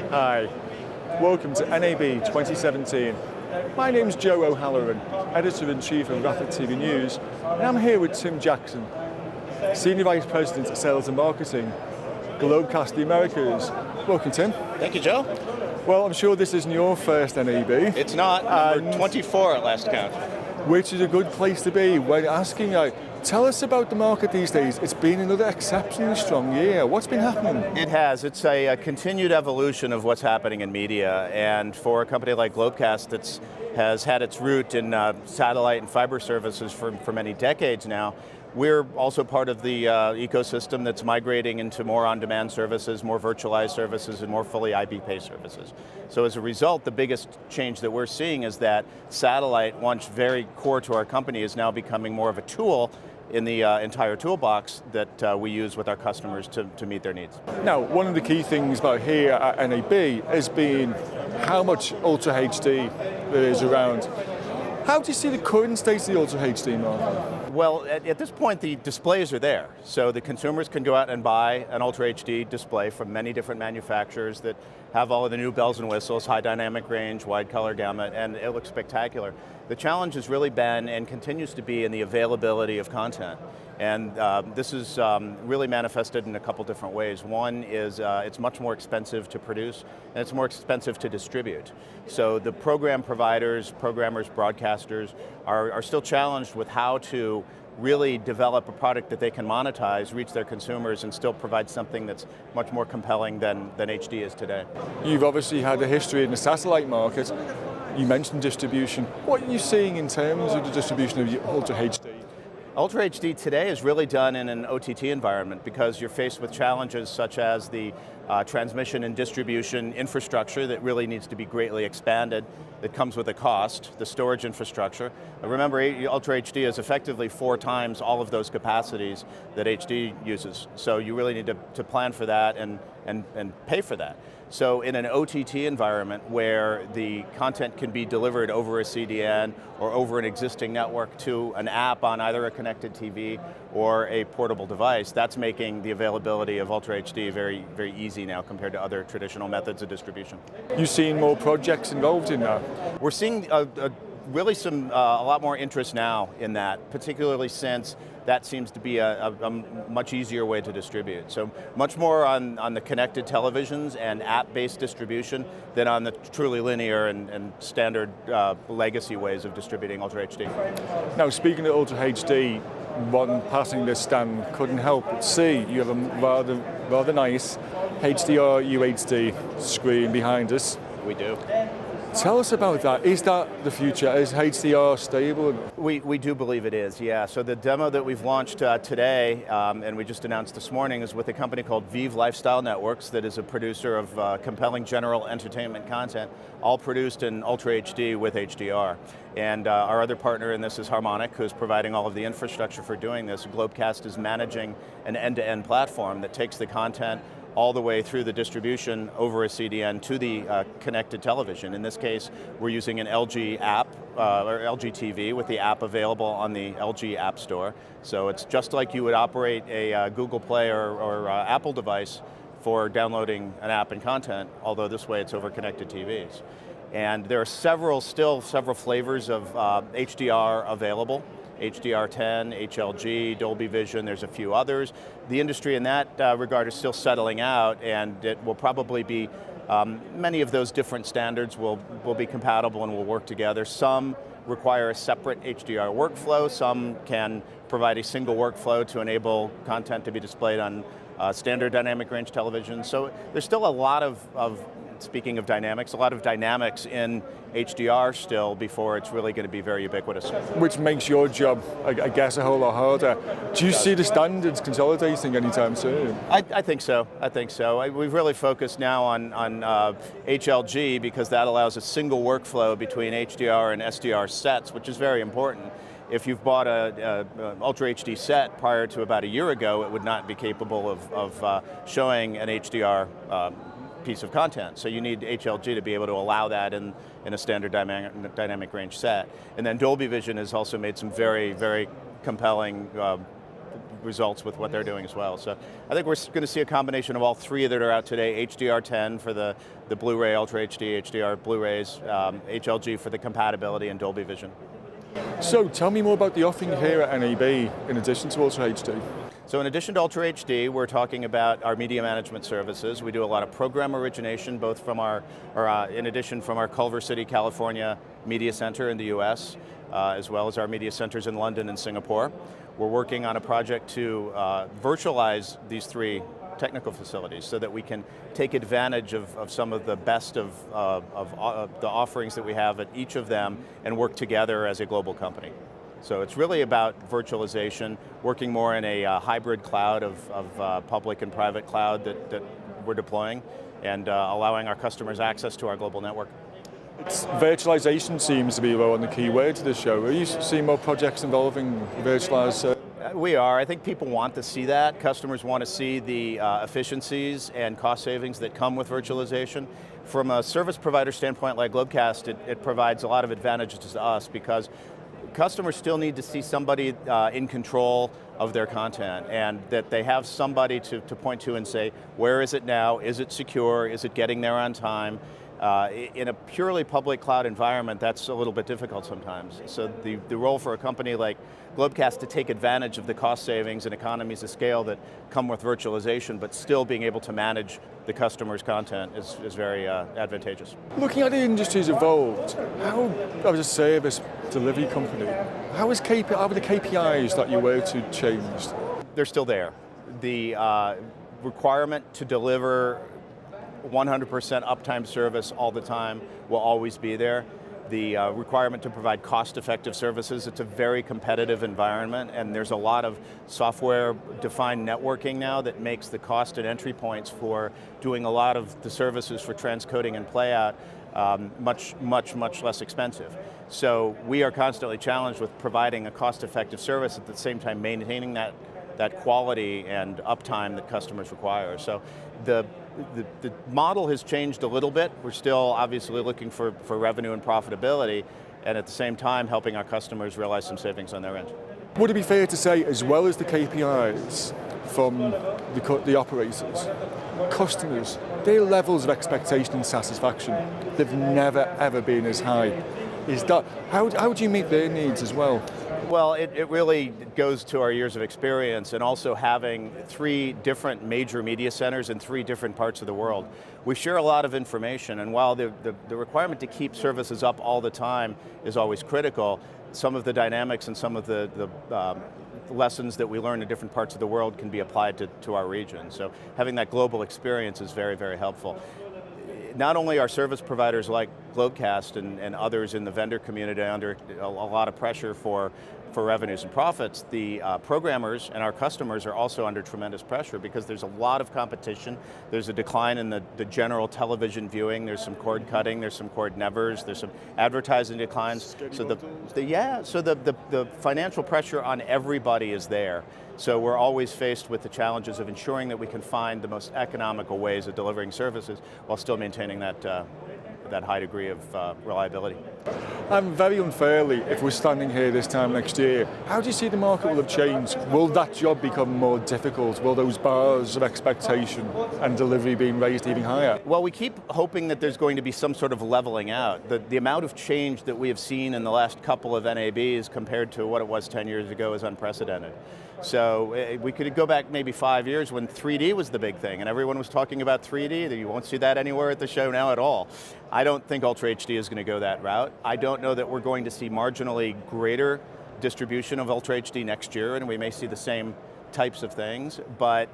Hi, welcome to NAB 2017. My name's Joe O'Halloran, Editor-in-Chief of Rapid TV News, and I'm here with Tim Jackson, Senior Vice President of Sales and Marketing, Globecast the Americas. Welcome, Tim. Thank you, Joe. Well, I'm sure this isn't your first NAB. It's not, number 24 at last count. Which is a good place to be when asking, tell us about the market these days. It's been another exceptionally strong year. What's been happening? It has. It's a continued evolution of what's happening in media, and for a company like Globecast that has had its root in satellite and fiber services for many decades now, we're also part of the ecosystem that's migrating into more on-demand services, more virtualized services, and more fully IP-based services. So as a result, the biggest change that we're seeing is that satellite, once very core to our company, is now becoming more of a tool in the entire toolbox that we use with our customers to meet their needs. Now, one of the key things about here at NAB has been how much Ultra HD there is around. How do you see the current state of the Ultra HD market? Well, at this point, the displays are there. So the consumers can go out and buy an Ultra HD display from many different manufacturers that have all of the new bells and whistles, high dynamic range, wide color gamut, and it looks spectacular. The challenge has really been, and continues to be, in the availability of content. And this is really manifested in a couple different ways. One is it's much more expensive to produce, and it's more expensive to distribute. So the program providers, programmers, broadcasters are still challenged with how to really develop a product that they can monetize, reach their consumers, and still provide something that's much more compelling than HD is today. You've obviously had a history in the satellite market. You mentioned distribution. What are you seeing in terms of the distribution of Ultra HD? Ultra HD today is really done in an OTT environment because you're faced with challenges such as the transmission and distribution infrastructure that really needs to be greatly expanded, that comes with a cost, the storage infrastructure. Remember, Ultra HD is effectively 4 times all of those capacities that HD uses. So you really need to plan for that and pay for that. So in an OTT environment where the content can be delivered over a CDN or over an existing network to an app on either a connected TV or a portable device, that's making the availability of Ultra HD very, very easy now compared to other traditional methods of distribution. You've seen more projects involved in that? We're seeing really a lot more interest now in that, particularly since that seems to be a much easier way to distribute. So much more on the connected televisions and app-based distribution than on the truly linear and standard legacy ways of distributing Ultra HD. Now, speaking of Ultra HD, one passing this stand couldn't help but see you have a rather nice HDR UHD screen behind us. We do. Tell us about that. Is that the future? Is HDR stable? We do believe it is, yeah. So the demo that we've launched today, and we just announced this morning, is with a company called Vive Lifestyle Networks that is a producer of compelling general entertainment content, all produced in Ultra HD with HDR. And our other partner in this is Harmonic, who's providing all of the infrastructure for doing this. Globecast is managing an end-to-end platform that takes the content all the way through the distribution over a CDN to the connected television. In this case, we're using an LG app, or LG TV, with the app available on the LG App Store. So it's just like you would operate a Google Play or Apple device for downloading an app and content, although this way it's over connected TVs. And there are several flavors of HDR available. HDR10, HLG, Dolby Vision, there's a few others. The industry in that regard is still settling out, and it will probably be, many of those different standards will be compatible and will work together. Some require a separate HDR workflow, some can provide a single workflow to enable content to be displayed on standard dynamic range television. So there's still a lot of speaking of dynamics, a lot of dynamics in HDR still before it's really going to be very ubiquitous. Which makes your job, I guess, a whole lot harder. Do you see the standards consolidating anytime soon? I think so, We've really focused now on HLG because that allows a single workflow between HDR and SDR sets, which is very important. If you've bought an Ultra HD set prior to about a year ago, it would not be capable of showing an HDR piece of content. So you need HLG to be able to allow that in a standard dynamic range set. And then Dolby Vision has also made some very, very compelling results with what they're doing as well. So I think we're going to see a combination of all three that are out today: HDR10 for the Blu-ray, Ultra HD, HDR Blu-rays, HLG for the compatibility, and Dolby Vision. So tell me more about the offering here at NAB in addition to Ultra HD. So in addition to Ultra HD, we're talking about our media management services. We do a lot of program origination, both from in addition from our Culver City, California media center in the US, as well as our media centers in London and Singapore. We're working on a project to virtualize these three technical facilities so that we can take advantage of some of the best of the offerings that we have at each of them and work together as a global company. So it's really about virtualization, working more in a hybrid cloud of public and private cloud that we're deploying, and allowing our customers access to our global network. Virtualization seems to be one of the key words of this show. Are you seeing more projects involving virtualized? We are. I think people want to see that. Customers want to see the efficiencies and cost savings that come with virtualization. From a service provider standpoint like Globecast, it provides a lot of advantages to us because customers still need to see somebody in control of their content, and that they have somebody to point to and say, where is it now? Is it secure? Is it getting there on time? In a purely public cloud environment, that's a little bit difficult sometimes. So the role for a company like Globecast to take advantage of the cost savings and economies of scale that come with virtualization, but still being able to manage the customer's content is very advantageous. Looking at the industry's evolved, how, as a service delivery company, how have the KPIs that you were to changed? They're still there. The requirement to deliver 100% uptime service all the time will always be there. The requirement to provide cost-effective services, it's a very competitive environment, and there's a lot of software-defined networking now that makes the cost and entry points for doing a lot of the services for transcoding and playout much less expensive. So we are constantly challenged with providing a cost-effective service at the same time maintaining that quality and uptime that customers require. So the model has changed a little bit. We're still obviously looking for revenue and profitability, and at the same time helping our customers realize some savings on their end. Would it be fair to say, as well as the KPIs from the operators, customers, their levels of expectation and satisfaction, they've never ever been as high? How do you meet their needs as well? Well, it really goes to our years of experience, and also having three different major media centers in three different parts of the world. We share a lot of information, and while the requirement to keep services up all the time is always critical, some of the dynamics and some of the lessons that we learn in different parts of the world can be applied to our region. So having that global experience is very, very helpful. Not only are service providers like Globecast and others in the vendor community under a lot of pressure for revenues and profits, the programmers and our customers are also under tremendous pressure because there's a lot of competition. There's a decline in the general television viewing. There's some cord cutting. There's some cord nevers. There's some advertising declines. So the financial pressure on everybody is there. So we're always faced with the challenges of ensuring that we can find the most economical ways of delivering services while still maintaining that high degree of reliability. And very unfairly, if we're standing here this time next year, how do you see the market will have changed? Will that job become more difficult? Will those bars of expectation and delivery being raised even higher? Well, we keep hoping that there's going to be some sort of leveling out. The amount of change that we have seen in the last couple of NABs compared to what it was 10 years ago is unprecedented. So we could go back maybe 5 years when 3D was the big thing and everyone was talking about 3D. You won't see that anywhere at the show now at all. I don't think Ultra HD is going to go that route. I don't know that we're going to see marginally greater distribution of Ultra HD next year, and we may see the same types of things, but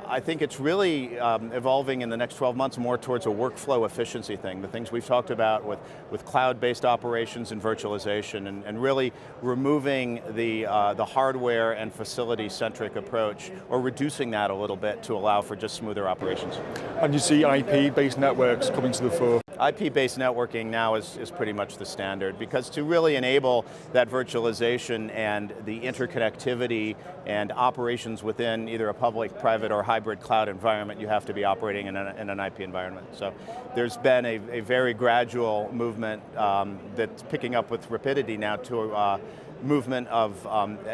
I think it's really evolving in the next 12 months more towards a workflow efficiency thing, the things we've talked about with cloud-based operations and virtualization, and really removing the hardware and facility-centric approach, or reducing that a little bit to allow for just smoother operations. And you see IP-based networks coming to the fore? IP-based networking now is pretty much the standard, because to really enable that virtualization and the interconnectivity and operations within either a public, private, or hybrid cloud environment, you have to be operating in an IP environment. So there's been a very gradual movement that's picking up with rapidity now to movement of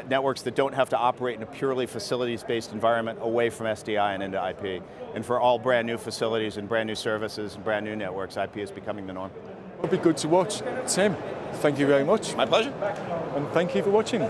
networks that don't have to operate in a purely facilities-based environment away from SDI and into IP. And for all brand new facilities and brand new services and brand new networks, IP is becoming the norm. It'll be good to watch. Tim, thank you very much. My pleasure. And thank you for watching.